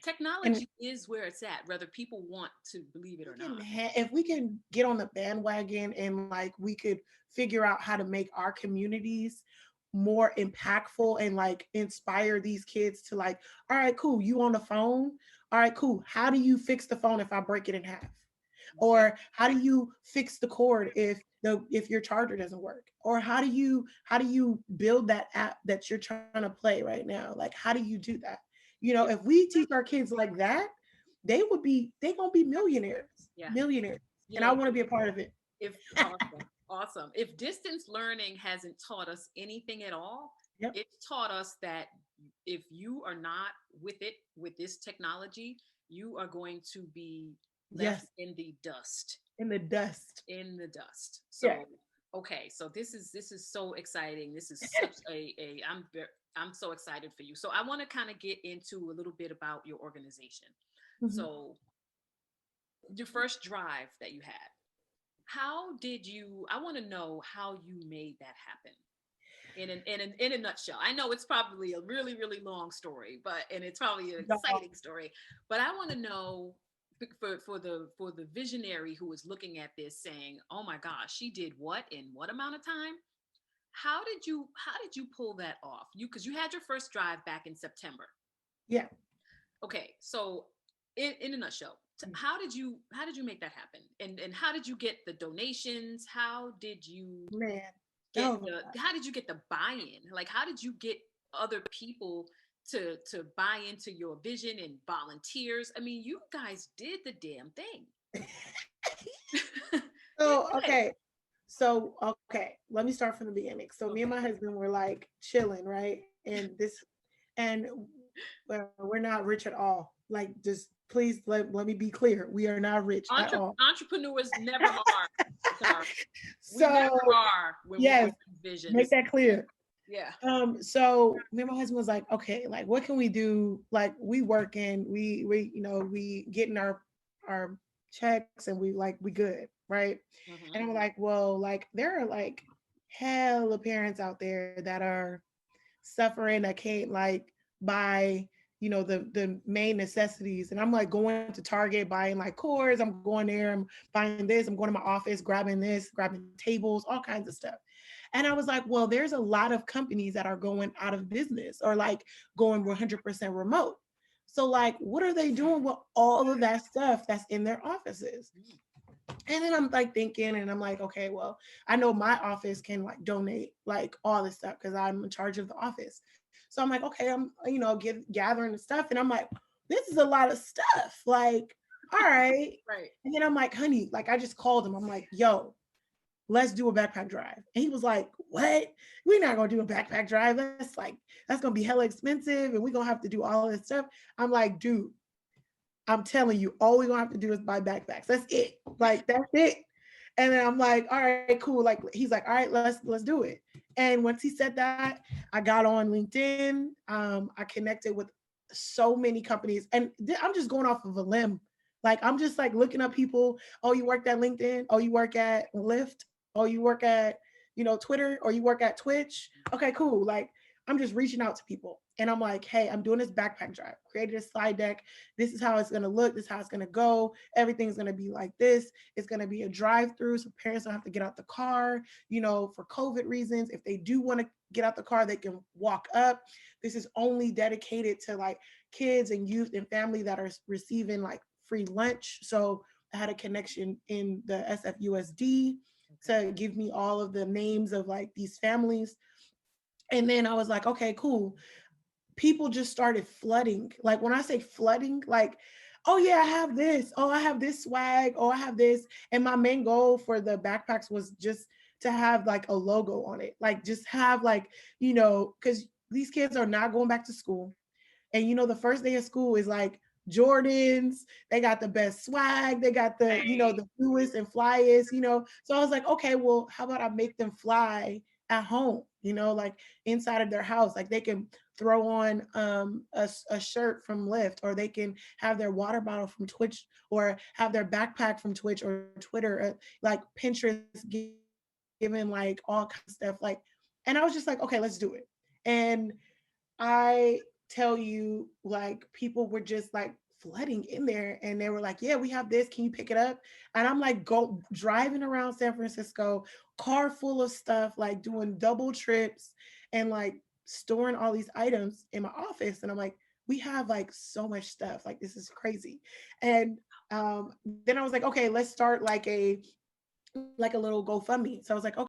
And technology is where it's at, whether people want to believe it or not. if we can get on the bandwagon and like we could figure out how to make our communities more impactful and like inspire these kids to like, all right, cool, you on the phone, all right, cool, how do you fix the phone if I break it in half? Yeah. Or how do you fix the cord if your charger doesn't work? Or how do you build that app that you're trying to play right now? Like how do you do that? If Yeah. we teach our kids like that, they gonna be millionaires, Yeah. millionaires. You And I know, want to be a part of it. if awesome, awesome. If distance learning hasn't taught us anything at all, Yep. it's taught us that if you are not with it, with this technology, you are going to be left Yes. in the dust. In the dust. In the dust. Yeah. So, okay, so this is so exciting. This is such a I'm so excited for you. So I want to kind of get into a little bit about your organization. Mhm. So your first drive that you had, how did you, I want to know how you made that happen in a nutshell. I know it's probably a really really long story, but and it's probably an Dog. exciting story, but I want to know for the visionary who is looking at this saying, "Oh my gosh, she did what in what amount of time?" How did you pull that off? You because you had your first drive back in September. Yeah. Okay, so in a nutshell, how did you make that happen? And how did you get the donations? Man. Get Oh my God. how did you get the buy-in? Like how did you get other people to buy into your vision and volunteers? I mean, you guys did the damn thing. You So did. okay. So okay, let me start from the beginning. So me and Okay. my husband were like chilling, right? And well, we're not rich at all. Like just please let me be clear. We are not rich at all. Entrepreneurs never are, Tara. We So never are when we yes, have make visions. that clear. Yeah. So me and my husband was like, okay, like what can we do? Like we working, we getting our checks and we good, right? And Hmm. I'm like, well, like there are like hella parents out there that are suffering that can't like buy the main necessities. And I'm like going to Target buying like cords, I'm going there, I'm buying this, I'm going to my office grabbing this, grabbing tables, all kinds of stuff. And I was like, well, there's a lot of companies that are going out of business or like going 100% remote. So like what are they doing with all of that stuff that's in their offices? And then I'm like thinking, and I'm like, okay, well, I know my office can like donate like all this stuff because I'm in charge of the office. So I'm like, okay, I'm gathering the stuff, and I'm like, this is a lot of stuff. Like, all right. Right. And then I'm like, honey, like I just called him. I'm like, yo, let's do a backpack drive. And he was like, what? We're not gonna do a backpack drive. That's gonna be hella expensive, and we're gonna have to do all this stuff. I'm like, dude, I'm telling you, all we're gonna have to do is buy backpacks. That's it. Like that's it. And then I'm like, all right, cool. Like he's like, all right, let's do it. And once he said that, I got on LinkedIn. I connected with so many companies, and I'm just going off of a limb. Like I'm just like looking up people. Oh, you work at LinkedIn. Oh, you work at Lyft. Oh, you work at Twitter, or you work at Twitch. Okay, cool. Like I'm just reaching out to people, and I'm like, hey, I'm doing this backpack drive. Created a slide deck. This is how it's gonna look. This is how it's gonna go. Everything's gonna be like this. It's gonna be a drive-through, so parents don't have to get out the car. For COVID reasons, if they do want to get out the car, they can walk up. This is only dedicated to like kids and youth and family that are receiving like free lunch. So I had a connection in the SFUSD Okay. to give me all of the names of like these families. And then I was like, okay, cool. People just started flooding. Like when I say flooding, like, oh yeah, I have this. Oh, I have this swag. Oh, I have this. And my main goal for the backpacks was just to have like a logo on it. Like just have like, because these kids are not going back to school. And the first day of school is like Jordans, they got the best swag, they got Right. the newest and flyest. So I was like, okay, well, how about I make them fly at home, like inside of their house. Like they can throw on a shirt from Lyft, or they can have their water bottle from Twitch, or have their backpack from Twitch or Twitter, like Pinterest giving like all kinds of stuff. Like, and I was just like, okay, let's do it. And I tell you, like, people were just like flooding in there, and they were like, yeah, we have this, can you pick it up? And I'm like, go driving around San Francisco, car full of stuff, like doing double trips, and like storing all these items in my office. And I'm like, we have like so much stuff, like this is crazy. And then I was like, okay, let's start like a little GoFundMe. So I was like, okay,